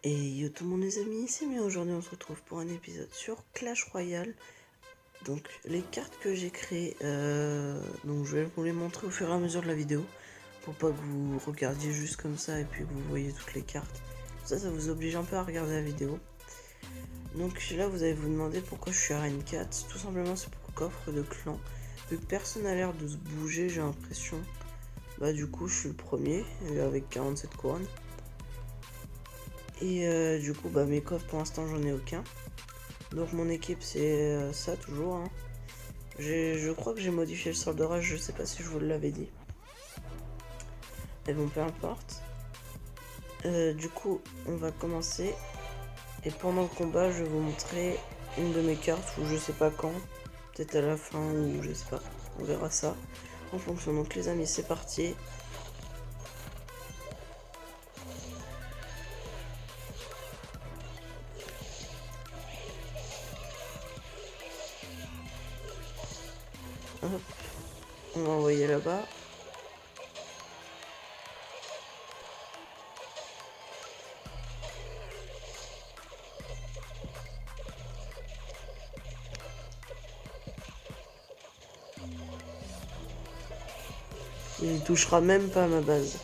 Et yo tout le monde les amis, c'est Mia. Aujourd'hui on se retrouve pour un épisode sur Clash Royale. Donc les cartes que j'ai créées, donc je vais vous les montrer au fur et à mesure de la vidéo. Pour pas que vous regardiez juste comme ça et puis que vous voyez toutes les cartes. Ça vous oblige un peu à regarder la vidéo. Donc là vous allez vous demander pourquoi je suis arène 4. Tout simplement c'est pour coffre de clan. Vu que personne n'a l'air de se bouger, j'ai l'impression. Bah du coup je suis le premier avec 47 couronnes. Et du coup, bah, mes coffres pour l'instant, j'en ai aucun. Donc, mon équipe, c'est ça toujours. Hein. Je crois que j'ai modifié le sort de rage, je sais pas si je vous l'avais dit. Mais bon, peu importe. Du coup, on va commencer. Et pendant le combat, je vais vous montrer une de mes cartes, ou je sais pas quand. Peut-être à la fin, ou je sais pas. On verra ça en fonction. Donc, les amis, c'est parti. Hop. On va envoyer là-bas. Il touchera même pas à ma base.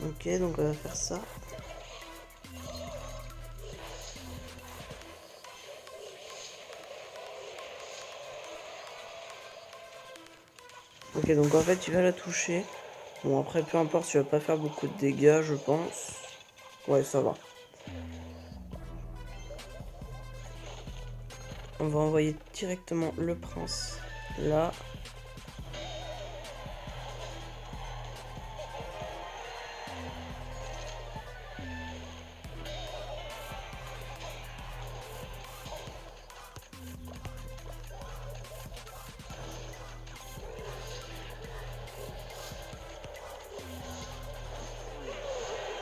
Ok, donc on va faire ça. Ok, donc en fait, tu vas la toucher. Bon, après, peu importe, tu vas pas faire beaucoup de dégâts, je pense. Ouais, ça va. On va envoyer directement le prince là.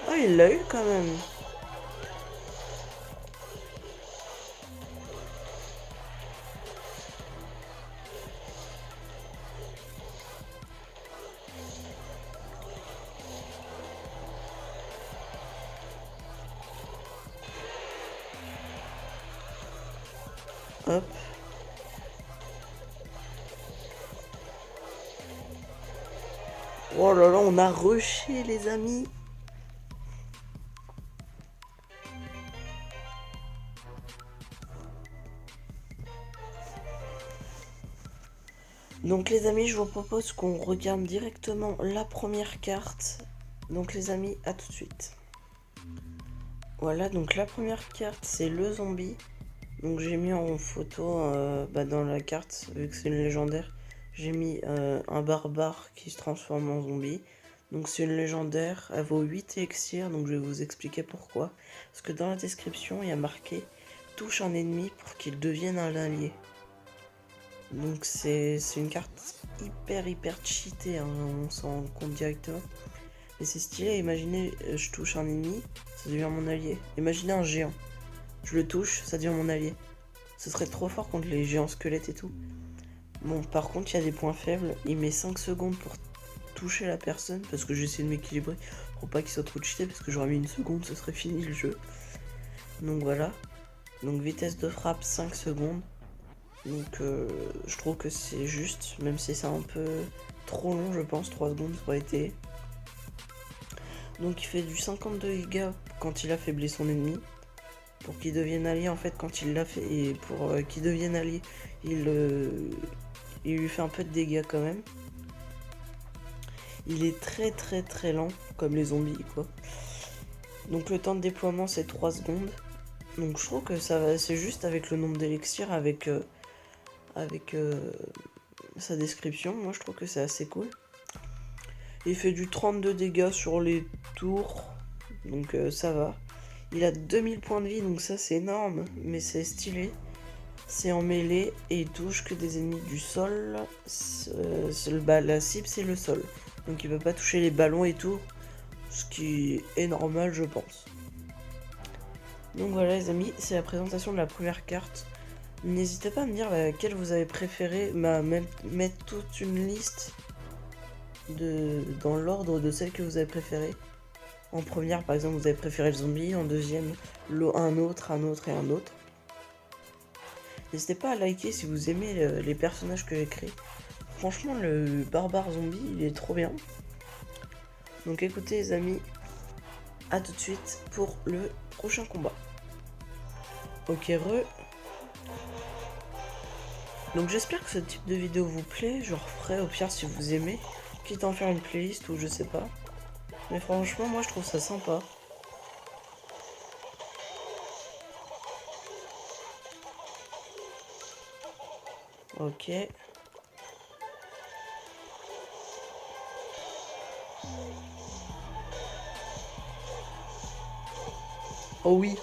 Ah, il l'a eu quand même. Hop. Oh là là, on a rushé les amis. Donc les amis, je vous propose qu'on regarde directement la première carte. Donc les amis, à tout de suite. Voilà, donc la première carte, c'est le zombie. Donc j'ai mis en photo dans la carte, vu que c'est une légendaire, j'ai mis un barbare qui se transforme en zombie. Donc c'est une légendaire, elle vaut 8 élixirs, donc je vais vous expliquer pourquoi. Parce que dans la description, il y a marqué « Touche un ennemi pour qu'il devienne un allié ». Donc c'est une carte hyper cheatée, hein, on s'en rend compte directement. Mais c'est stylé, imaginez je touche un ennemi, ça devient mon allié. Imaginez un géant, je le touche, ça devient mon allié. Ce serait trop fort contre les géants squelettes et tout. Bon, par contre, il y a des points faibles. Il met 5 secondes pour toucher la personne, parce que j'essaie de m'équilibrer pour pas qu'il soit trop cheaté, parce que j'aurais mis une seconde, ce serait fini le jeu. Donc voilà. Donc vitesse de frappe 5 secondes. Donc je trouve que c'est juste, même si c'est un peu trop long, je pense, 3 secondes ça aurait été. Donc il fait du 52 dégâts quand il affaiblit son ennemi. Pour qu'il devienne allié, en fait, quand il l'a fait, et pour qu'il devienne allié, il lui fait un peu de dégâts quand même. Il est très lent, comme les zombies, quoi. Donc le temps de déploiement c'est 3 secondes. Donc je trouve que ça va, c'est juste avec le nombre d'élixirs, avec sa description. Moi je trouve que c'est assez cool. Il fait du 32 dégâts sur les tours, donc ça va. Il a 2000 points de vie, donc ça c'est énorme, mais c'est stylé. C'est en mêlée et il touche que des ennemis du sol. La cible c'est le sol, donc il peut pas toucher les ballons et tout, ce qui est normal je pense. Donc voilà les amis, c'est la présentation de la première carte. N'hésitez pas à me dire laquelle vous avez préféré, mettre toute une liste dans l'ordre de celles que vous avez préférées. En première par exemple vous avez préféré le zombie, en deuxième un autre et un autre. N'hésitez pas à liker si vous aimez les personnages que j'ai créés. Franchement le barbare zombie il est trop bien. Donc écoutez les amis, à tout de suite pour le prochain combat. Ok Donc j'espère que ce type de vidéo vous plaît, je referai au pire si vous aimez, quitte à en faire une playlist ou je sais pas. Mais franchement moi je trouve ça sympa. Ok. Oh oui.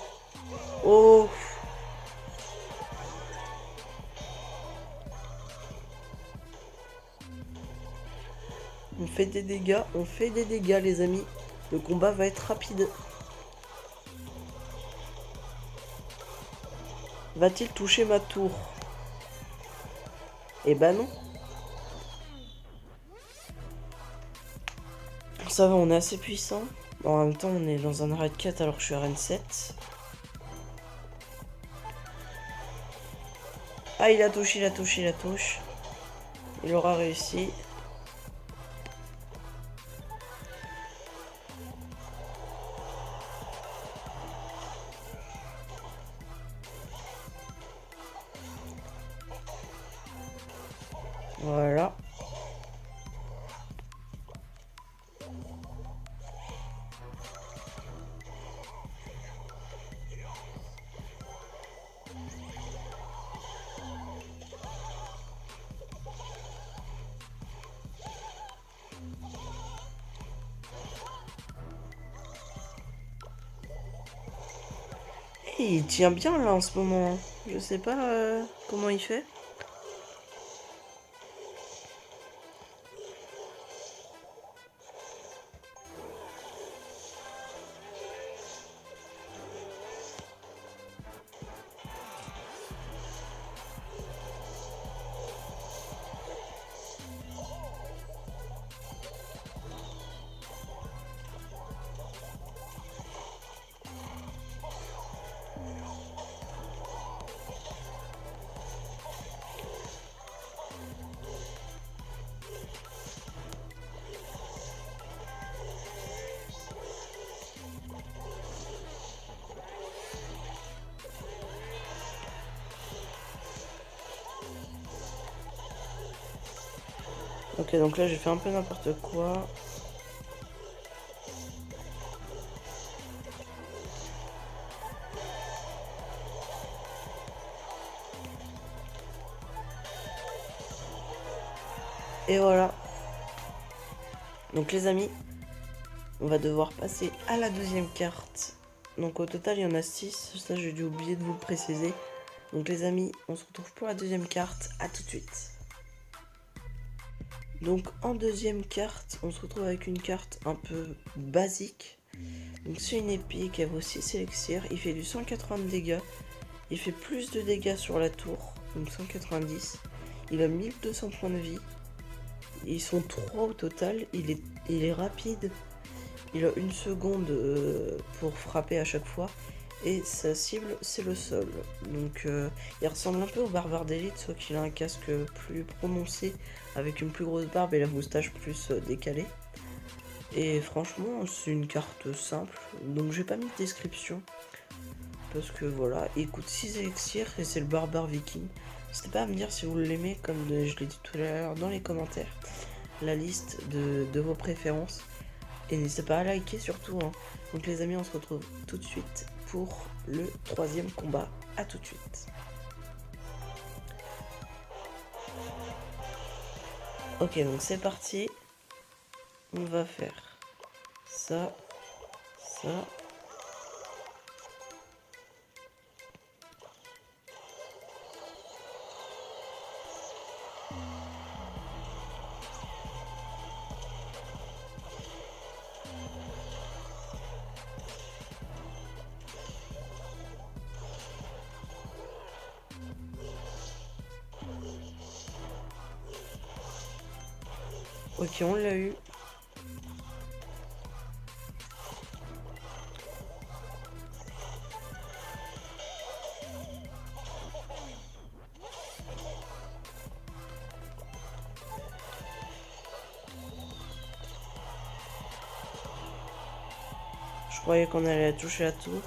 Oh. On fait des dégâts les amis. Le combat va être rapide. Va-t-il toucher ma tour? Eh ben non. Ça va, on est assez puissant. En même temps, on est dans un arrêt de 4 alors que je suis RN 7. Ah, il a touché, il a touché, il a touché. Il aura réussi. Voilà. Et il tient bien là en ce moment. Je sais pas comment il fait. Ok, donc là j'ai fait un peu n'importe quoi. Et voilà. Donc les amis, on va devoir passer à la deuxième carte. Donc au total il y en a 6, ça j'ai dû oublier de vous le préciser. Donc les amis, on se retrouve pour la deuxième carte, à tout de suite. Donc en deuxième carte, on se retrouve avec une carte un peu basique. Donc c'est une épée qui vaut 6 élixirs, il fait du 180 dégâts. Il fait plus de dégâts sur la tour, donc 190. Il a 1200 points de vie. Ils sont 3 au total, il est rapide. Il a 1 seconde pour frapper à chaque fois. Et sa cible, c'est le sol. Donc il ressemble un peu au barbare d'élite, sauf qu'il a un casque plus prononcé, avec une plus grosse barbe et la moustache plus décalée. Et franchement, c'est une carte simple. Donc j'ai pas mis de description. Parce que voilà, il coûte 6 élixirs et c'est le barbare viking. N'hésitez pas à me dire si vous l'aimez, comme je l'ai dit tout à l'heure dans les commentaires, la liste de vos préférences. Et n'hésitez pas à liker surtout, hein. Donc les amis, on se retrouve tout de suite pour le troisième combat. À tout de suite. Ok, donc c'est parti. On va faire ça, ça. Ok, on l'a eu. Je croyais qu'on allait toucher à tout.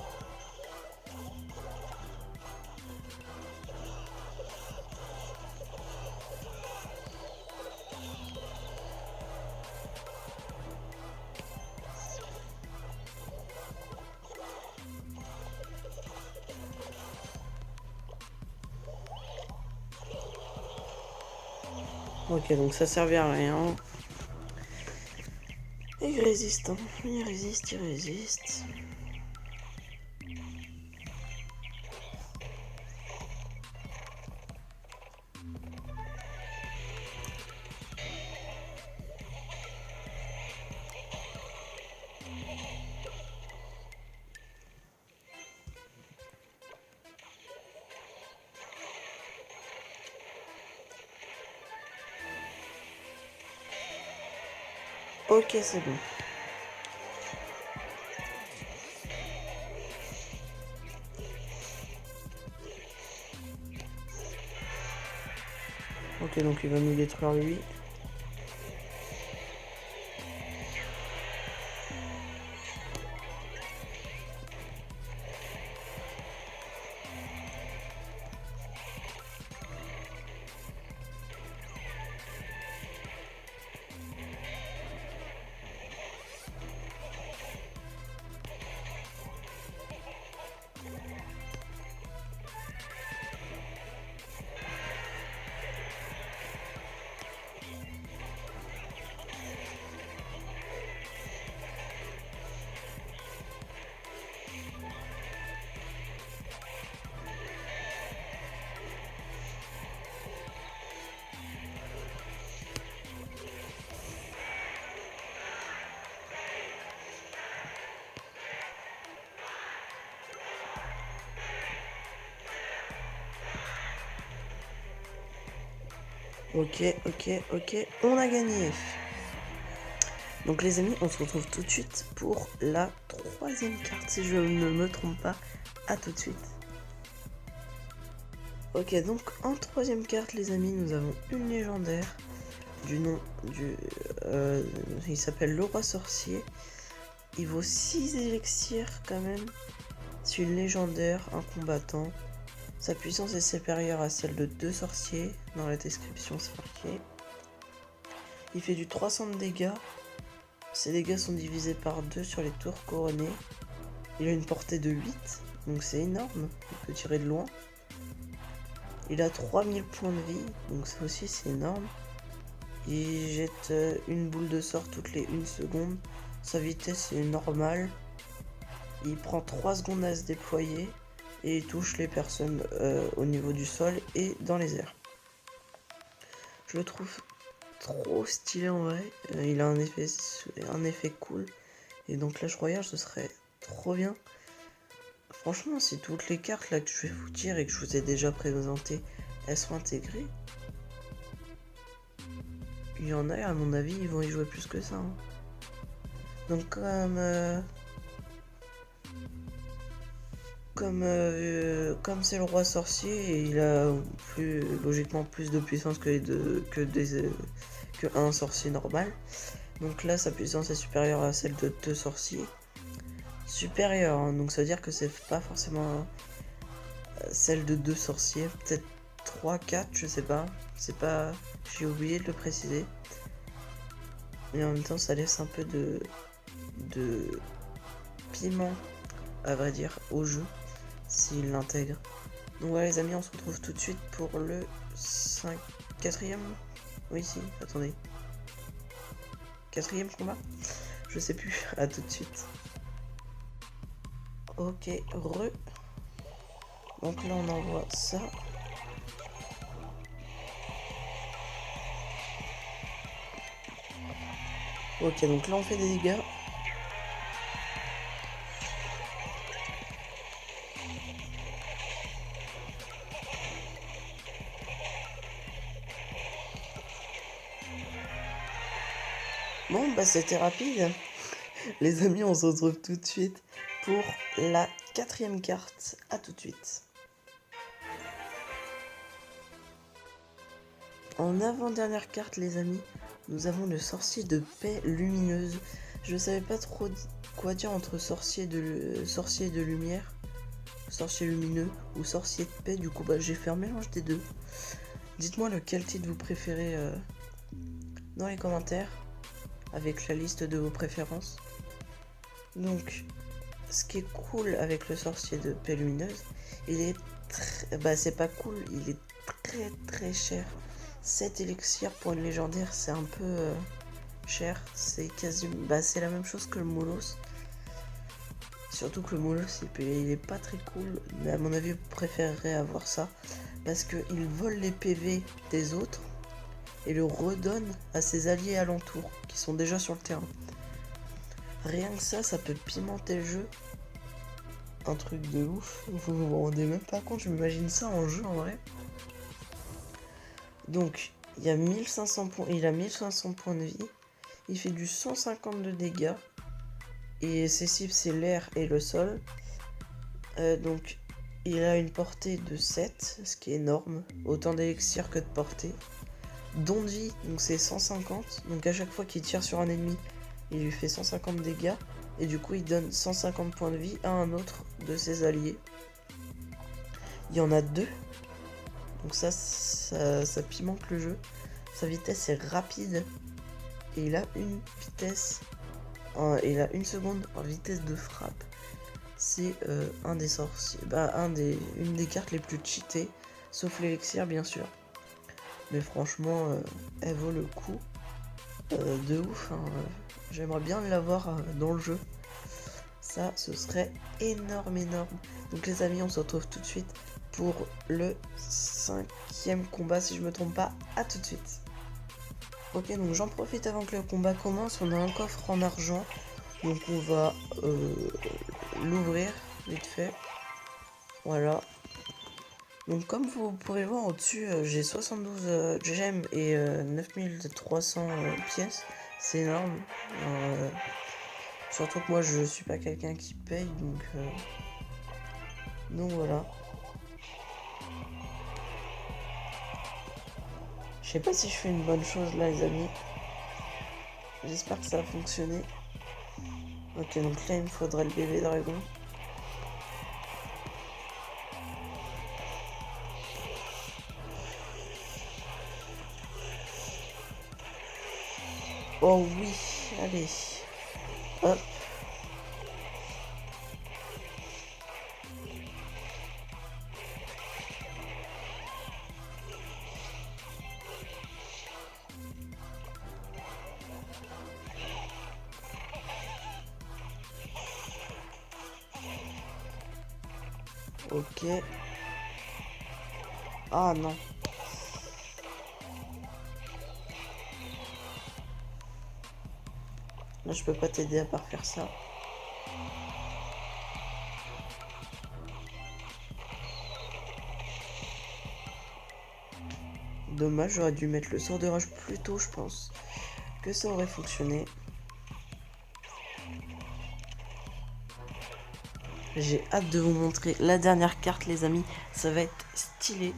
Ok, donc ça servait à rien. Et il résiste, hein. Il résiste, il résiste. Ok, c'est bon. Ok, donc il va nous détruire lui. Ok, on a gagné. Donc les amis, on se retrouve tout de suite pour la troisième carte, si je ne me trompe pas. À tout de suite. Ok, donc en troisième carte, les amis, nous avons une légendaire du nom du... il s'appelle le roi sorcier. Il vaut 6 élixirs quand même. C'est une légendaire, un combattant. Sa puissance est supérieure à celle de 2 sorciers. Dans la description, c'est marqué. Il fait du 300 de dégâts. Ses dégâts sont divisés par 2 sur les tours couronnées. Il a une portée de 8, donc c'est énorme. Il peut tirer de loin. Il a 3000 points de vie, donc ça aussi c'est énorme. Il jette une boule de sort toutes les 1 seconde. Sa vitesse est normale. Il prend 3 secondes à se déployer. Et il touche les personnes au niveau du sol et dans les airs. Je le trouve trop stylé en vrai. Il a un effet cool. Et donc Clash Royale, ce serait trop bien. Franchement, si toutes les cartes là que je vais vous dire et que je vous ai déjà présentées, elles sont intégrées. Il y en a, à mon avis, ils vont y jouer plus que ça. Hein. Donc comme c'est le roi sorcier, et il a logiquement plus de puissance que un sorcier normal. Donc là, sa puissance est supérieure à celle de 2 sorciers. Supérieure, hein, donc ça veut dire que c'est pas forcément celle de 2 sorciers, peut-être 3, 4, je sais pas. C'est pas. J'ai oublié de le préciser. Mais en même temps, ça laisse un peu de piment, à vrai dire, au jeu, s'il l'intègre. Donc voilà les amis, on se retrouve tout de suite pour le 4ème. Oui, si, attendez. 4ème combat? Je sais plus, à tout de suite. Ok, donc là on envoie ça. Ok, donc là on fait des dégâts. Bon, bah c'était rapide. Les amis, on se retrouve tout de suite pour la 4ème carte. À tout de suite. En avant-dernière carte, les amis, nous avons le sorcier de paix lumineuse. Je savais pas trop quoi dire entre sorcier de lumière, sorcier lumineux ou sorcier de paix. Du coup, bah, j'ai fait un mélange des deux. Dites-moi lequel titre vous préférez dans les commentaires avec la liste de vos préférences. Donc, ce qui est cool avec le sorcier de paix lumineuse, il est très... Bah, c'est pas cool, il est très cher. 7 élixirs pour une légendaire, c'est un peu cher. C'est quasi... Bah, c'est la même chose que le Molos. Surtout que le Molos, il est pas très cool. Mais à mon avis, vous préférerez avoir ça. Parce qu'il vole les PV des autres et le redonne à ses alliés alentours, qui sont déjà sur le terrain. Rien que ça peut pimenter le jeu. Un truc de ouf. Vous vous rendez même pas compte, je m'imagine ça en jeu en vrai. Donc, il a 1500 points de vie. Il fait du 150 de dégâts. Et ses cibles, c'est l'air et le sol. Donc, il a une portée de 7, ce qui est énorme. Autant d'élixir que de portée. Don de vie, donc c'est 150. Donc, à chaque fois qu'il tire sur un ennemi, il lui fait 150 dégâts. Et du coup, il donne 150 points de vie à un autre de ses alliés. Il y en a 2. Donc ça pimente le jeu. Sa vitesse est rapide. Et il a une vitesse... il a une seconde en vitesse de frappe. C'est un des sorciers... Bah, une des cartes les plus cheatées. Sauf l'élixir, bien sûr. Mais franchement, elle vaut le coup. De ouf. Hein. J'aimerais bien l'avoir dans le jeu. Ça, ce serait énorme. Donc les amis, on se retrouve tout de suite pour le 5ème combat, si je me trompe pas. À tout de suite. Ok, donc j'en profite avant que le combat commence. On a un coffre en argent. Donc on va l'ouvrir vite fait. Voilà. Donc comme vous pouvez voir au-dessus, j'ai 72 gemmes et 9300 pièces. C'est énorme. Surtout que moi je suis pas quelqu'un qui paye, donc voilà. Je sais pas si je fais une bonne chose là les amis. J'espère que ça va fonctionner. Ok, donc là il me faudrait le bébé dragon. Oh oui, allez. Hop. Ok. Ah non. Là je peux pas t'aider à part faire ça. Dommage, j'aurais dû mettre le sort de rage plus tôt, je pense que ça aurait fonctionné. J'ai hâte de vous montrer la dernière carte les amis, ça va être stylé.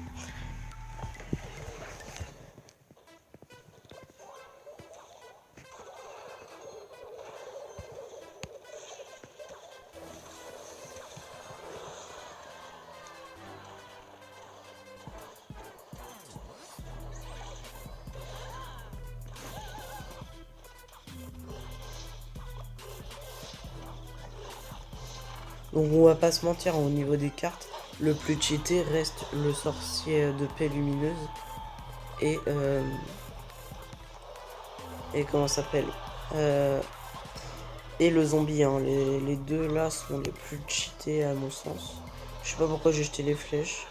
Donc on va pas se mentir, au niveau des cartes, le plus cheaté reste le sorcier de paix lumineuse et comment ça s'appelle et le zombie, hein. Les deux là sont les plus cheatés à mon sens. Je sais pas pourquoi j'ai jeté les flèches.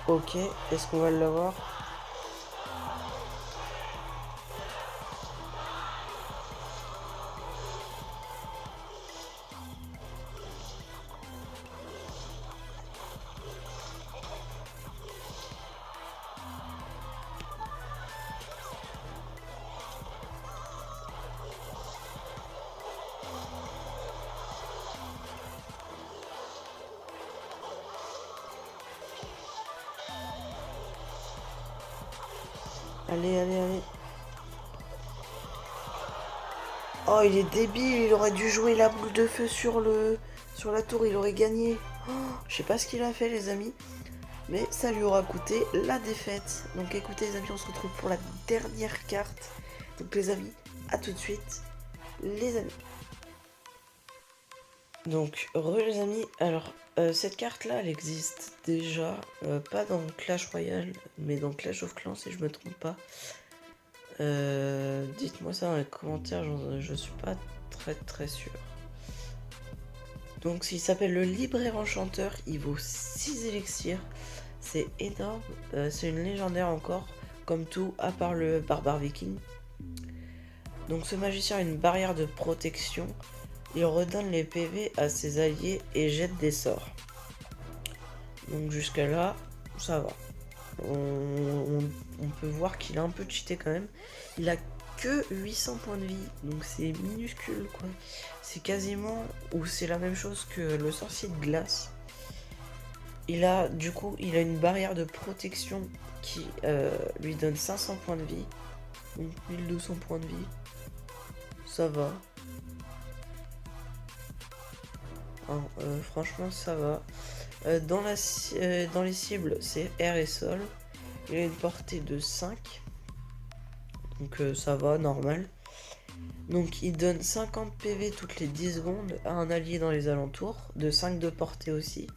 Ok, est-ce qu'on va l'avoir? Allez, allez, allez. Oh, il est débile, il aurait dû jouer la boule de feu sur la tour, il aurait gagné. Oh, je sais pas ce qu'il a fait, les amis, mais ça lui aura coûté la défaite. Donc écoutez, les amis, on se retrouve pour la dernière carte. Donc les amis, à tout de suite, les amis. Donc, les amis, alors, cette carte-là, elle existe déjà, pas dans Clash Royale, mais dans Clash of Clans, si je me trompe pas. Dites-moi ça dans les commentaires, je suis pas très sûr. Donc s'il s'appelle le libraire enchanteur, il vaut 6 élixirs. C'est énorme, c'est une légendaire encore, comme tout, à part le barbare viking. Donc ce magicien a une barrière de protection, il redonne les PV à ses alliés et jette des sorts. Donc jusqu'à là, ça va. On peut voir qu'il a un peu cheaté quand même. Il a que 800 points de vie, donc c'est minuscule quoi. C'est quasiment, ou c'est la même chose que le sorcier de glace. Il a une barrière de protection qui lui donne 500 points de vie, donc 1200 points de vie. Ça va. Hein, franchement ça va. Dans les cibles, c'est air et sol. Il a une portée de 5. Donc ça va, normal. Donc il donne 50 PV toutes les 10 secondes à un allié dans les alentours. De 5 de portée aussi.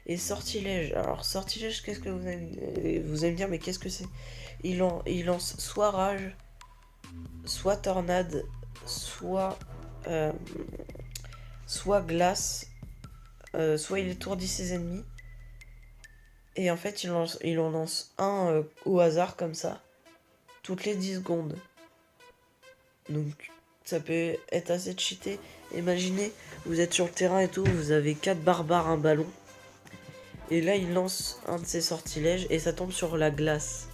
Et sortilège. Alors sortilège, qu'est-ce que vous allez me dire, mais qu'est-ce que c'est? Il lance soit rage, soit tornade, soit glace. Soit il étourdit ses ennemis. Et en fait, il en lance un au hasard comme ça, toutes les 10 secondes. Donc, ça peut être assez cheaté. Imaginez, vous êtes sur le terrain et tout, vous avez 4 barbares, un ballon. Et là, il lance un de ses sortilèges et ça tombe sur la glace.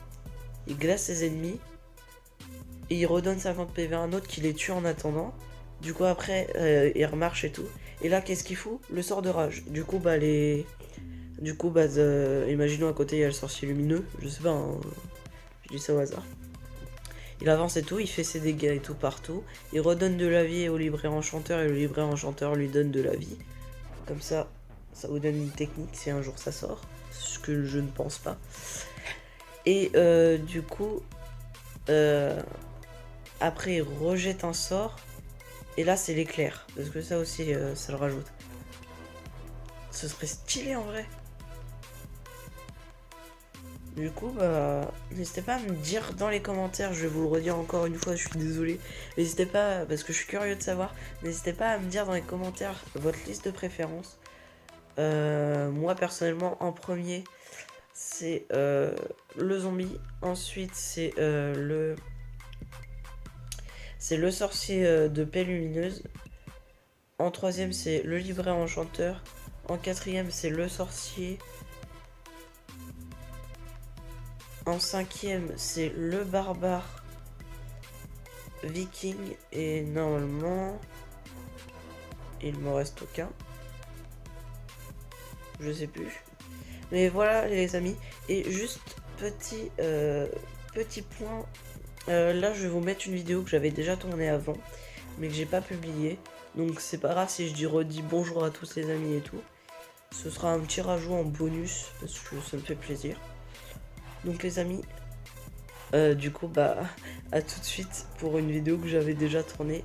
Il glace ses ennemis. Et il redonne 50 PV à un autre qui les tue en attendant. Du coup, après, il remarche et tout. Et là, qu'est-ce qu'il fout? Le sort de rage. Du coup, imaginons à côté il y a le sorcier lumineux, je sais pas, hein, je dis ça au hasard. Il avance et tout, il fait ses dégâts et tout partout. Il redonne de la vie au libraire enchanteur et le libraire enchanteur lui donne de la vie. Comme ça, ça vous donne une technique si un jour ça sort. Ce que je ne pense pas. Et du coup, après il rejette un sort. Et là c'est l'éclair, parce que ça aussi, ça le rajoute. Ce serait stylé en vrai. Du coup, n'hésitez pas à me dire dans les commentaires, je vais vous le redire encore une fois, je suis désolé. N'hésitez pas, parce que je suis curieux de savoir, n'hésitez pas à me dire dans les commentaires votre liste de préférences. Moi, personnellement, en premier, c'est le zombie. Ensuite, c'est le sorcier de paix lumineuse. En troisième, c'est le libraire enchanteur. En quatrième, c'est le sorcier. En cinquième, c'est le barbare viking. Et normalement, il me reste aucun. Je sais plus. Mais voilà les amis. Et juste petit point. Là, je vais vous mettre une vidéo que j'avais déjà tournée avant, mais que j'ai pas publiée. Donc c'est pas grave si je redis bonjour à tous les amis et tout. Ce sera un petit rajout en bonus parce que ça me fait plaisir. Donc les amis, du coup bah à tout de suite pour une vidéo que j'avais déjà tournée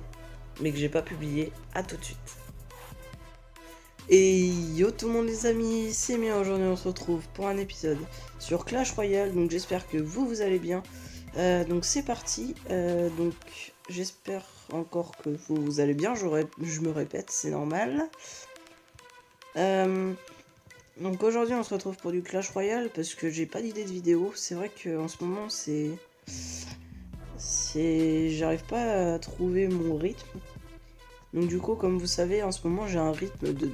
mais que j'ai pas publiée. À tout de suite. Et yo tout le monde les amis, c'est Mia. Aujourd'hui on se retrouve pour un épisode sur Clash Royale. Donc j'espère que vous allez bien. Donc c'est parti. Donc j'espère encore que vous allez bien. Je me répète, c'est normal. Donc aujourd'hui on se retrouve pour du Clash Royale parce que j'ai pas d'idée de vidéo. C'est vrai qu'en ce moment j'arrive pas à trouver mon rythme. Donc du coup comme vous savez en ce moment j'ai un rythme de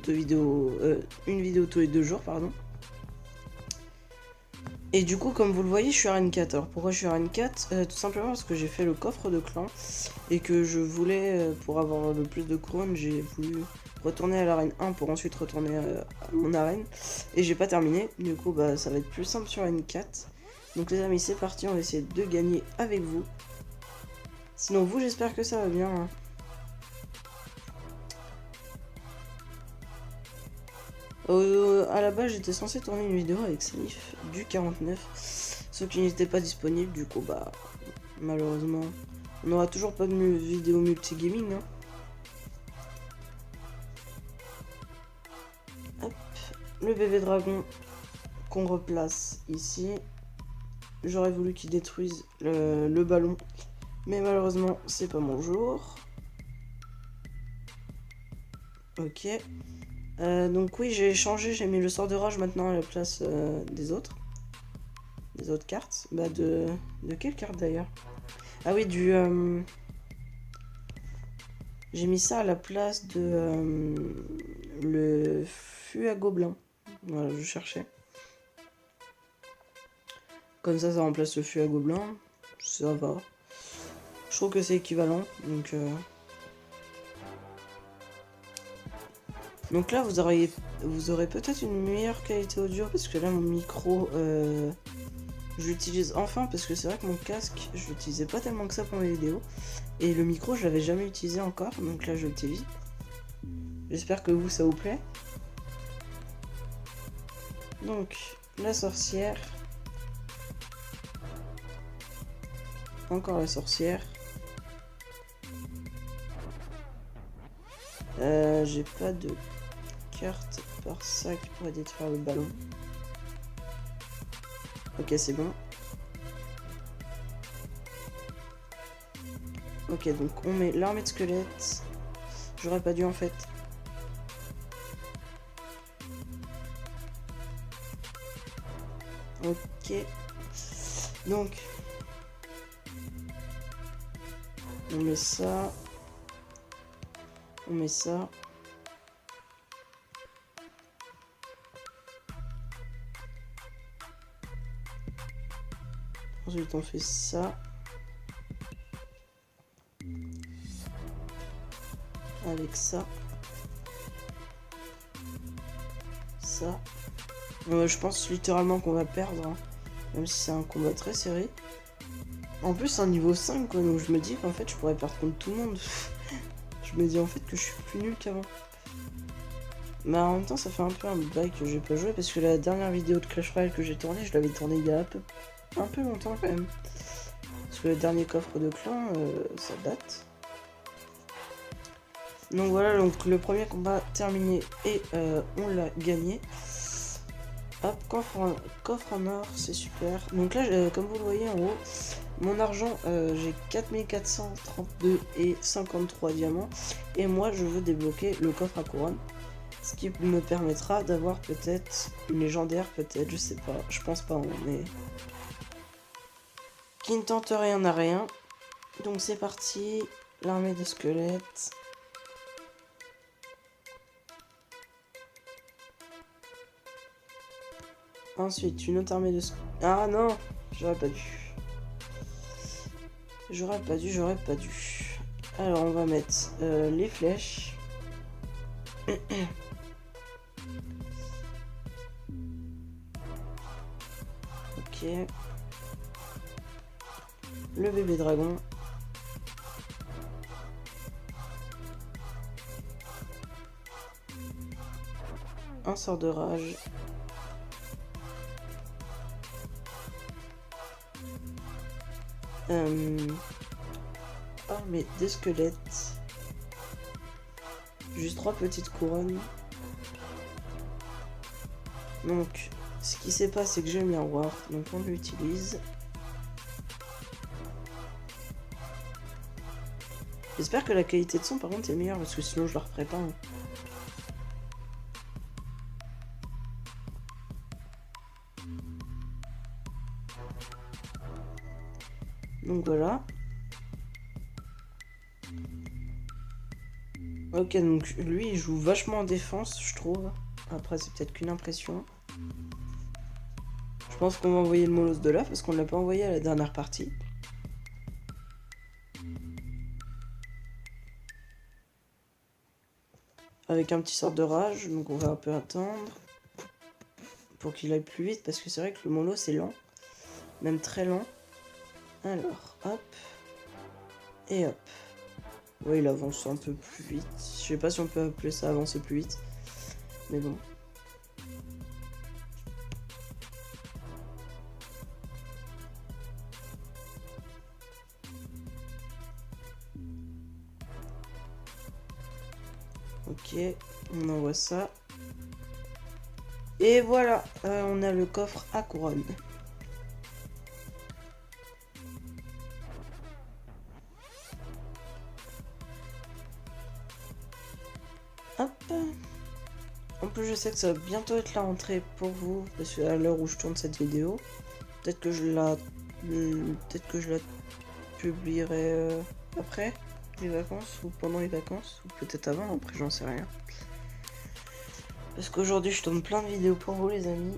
une vidéo tous les 2 jours pardon. Et du coup comme vous le voyez je suis à Arène 4. Alors pourquoi je suis à Arène 4 tout simplement parce que j'ai fait le coffre de clan et que je voulais pour avoir le plus de couronnes j'ai voulu retourner à l'arène 1 pour ensuite retourner à mon arène et j'ai pas terminé. Du coup bah ça va être plus simple sur Arène 4. Donc les amis c'est parti, on va essayer de gagner avec vous. Sinon vous j'espère que ça va bien hein. À la base j'étais censé tourner une vidéo avec Salif du 49, sauf qu'il n'était pas disponible, du coup bah malheureusement on n'aura toujours pas de vidéo multigaming hein. Hop, le bébé dragon qu'on replace ici. J'aurais voulu qu'il détruise le ballon, mais malheureusement c'est pas mon jour. Ok. Donc oui j'ai changé, j'ai mis le sort de rage maintenant à la place des autres cartes. Bah de quelle carte d'ailleurs? Ah oui j'ai mis ça à la place de le fût à gobelin. Voilà je cherchais. Comme ça remplace le fût à gobelin. Ça va. Je trouve que c'est équivalent donc là vous aurez peut-être une meilleure qualité audio parce que là mon micro j'utilise enfin parce que c'est vrai que mon casque je l'utilisais pas tellement que ça pour mes vidéos et le micro je l'avais jamais utilisé encore donc là je l'utilise. J'espère que vous ça vous plaît. Donc la sorcière, encore la sorcière. J'ai pas de carte par ça qui pourrait détruire le ballon. Ok c'est bon. Ok donc on met l'armée de squelettes. J'aurais pas dû en fait. Ok. Donc on met ça. On met ça. Ensuite on fait ça. Avec ça. Ça. Je pense littéralement qu'on va perdre. Hein, même si c'est un combat très serré. En plus c'est un niveau 5 quoi. Donc je me dis qu'en fait je pourrais perdre contre tout le monde. Je me dis en fait que je suis plus nul qu'avant. Mais en même temps ça fait un peu un bail que j'ai pas joué. Parce que la dernière vidéo de Clash Royale que j'ai tournée, je l'avais tournée il y a un peu longtemps quand même. Parce que le dernier coffre de clan, ça date. Donc voilà, donc le premier combat terminé et on l'a gagné. Hop, coffre en or, c'est super. Donc là, comme vous le voyez en haut, mon argent, j'ai 4432 et 53 diamants. Et moi, je veux débloquer le coffre à couronne. Ce qui me permettra d'avoir peut-être une légendaire, peut-être, je sais pas. Je pense pas, mais... qui ne tente rien à rien. Donc c'est parti, l'armée de squelettes. Ensuite, une autre armée de... Ah non, j'aurais pas dû. J'aurais pas dû. Alors, on va mettre les flèches. Ok. Le bébé dragon. Un sort de rage. Armée des squelettes. Juste 3 petites couronnes. Donc, ce qui s'est passé, c'est que j'ai le miroir. Donc, on l'utilise. J'espère que la qualité de son, par contre, est meilleure. Parce que sinon, je la referai pas. Hein. Donc, voilà. Ok, donc lui, il joue vachement en défense, je trouve. Après, c'est peut-être qu'une impression. Je pense qu'on va envoyer le molosse de là, parce qu'on l'a pas envoyé à la dernière partie. Avec un petit sort de rage, donc on va un peu attendre. Pour qu'il aille plus vite, parce que c'est vrai que le molosse est lent. Même très lent. Alors, hop. Et hop. Ouais, il avance un peu plus vite. Je sais pas si on peut appeler ça avancer plus vite. Mais bon. Ok, on envoie ça. Et voilà, on a le coffre à couronne. Hop. En plus, je sais que ça va bientôt être la rentrée pour vous, parce que à l'heure où je tourne cette vidéo, peut-être que je la publierai après les vacances ou pendant les vacances ou peut-être avant. Après, j'en sais rien. Parce qu'aujourd'hui, je tourne plein de vidéos pour vous, les amis.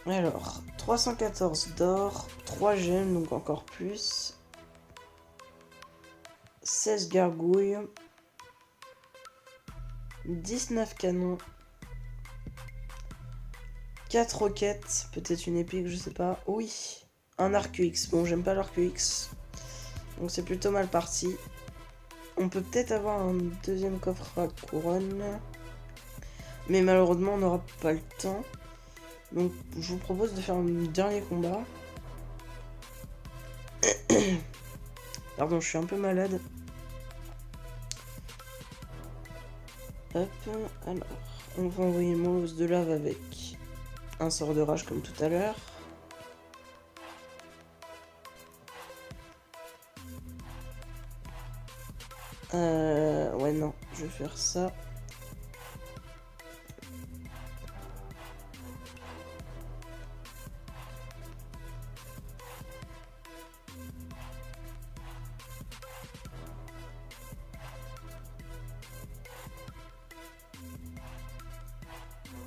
Alors, 314 d'or, 3 gemmes, donc encore plus. 16 gargouilles. 19 canons. 4 roquettes, peut-être une épique, je sais pas. Oui, un arc UX. Bon, j'aime pas l'arc UX. Donc c'est plutôt mal parti. On peut peut-être avoir un deuxième coffre à couronne. Mais malheureusement, on n'aura pas le temps. Donc je vous propose de faire un dernier combat. Pardon, je suis un peu malade. Hop, alors, on va envoyer le molosse de lave avec un sort de rage comme tout à l'heure. Ouais, non, je vais faire ça.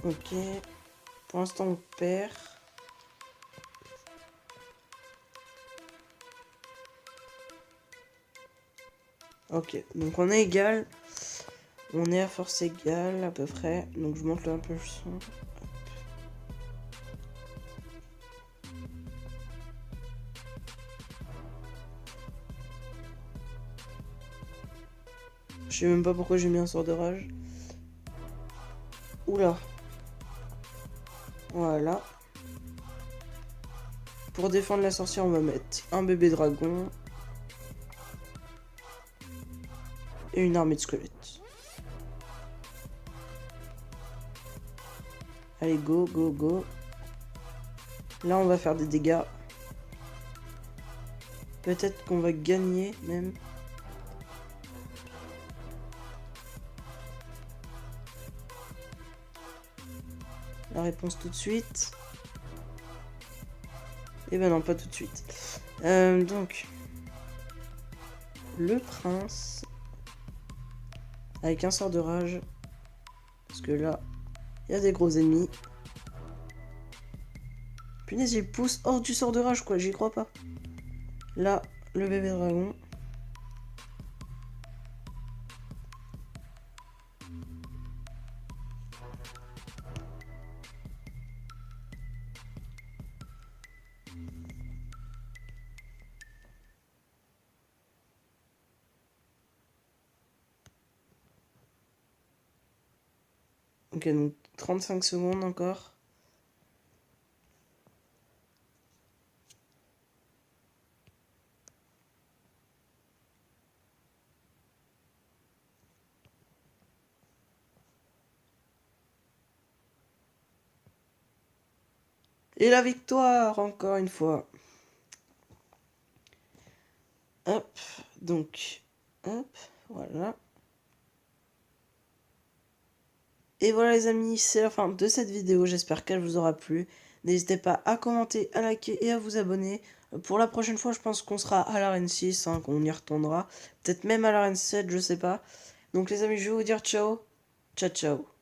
Ok, pour l'instant on perd. Ok, donc on est égal. On est à force égale à peu près. Donc je monte un peu le son. Hop. Je sais même pas pourquoi j'ai mis un sort de rage. Oula. Voilà. Pour défendre la sorcière, on va mettre un bébé dragon. Et une armée de squelettes. Allez, go, go, go. Là, on va faire des dégâts. Peut-être qu'on va gagner, même. La réponse tout de suite. Eh ben non, pas tout de suite. Donc, le prince, avec un sort de rage, parce que là, il y a des gros ennemis. Punaise, il pousse hors du sort de rage, quoi. J'y crois pas. Là, le bébé dragon. Ok, donc 35 secondes encore. Et la victoire, encore une fois. Hop, donc, hop, voilà. Et voilà les amis, c'est la fin de cette vidéo, j'espère qu'elle vous aura plu. N'hésitez pas à commenter, à liker et à vous abonner. Pour la prochaine fois, je pense qu'on sera à l'arène 6, hein, qu'on y retournera. Peut-être même à l'arène 7, je sais pas. Donc les amis, je vais vous dire ciao. Ciao, ciao.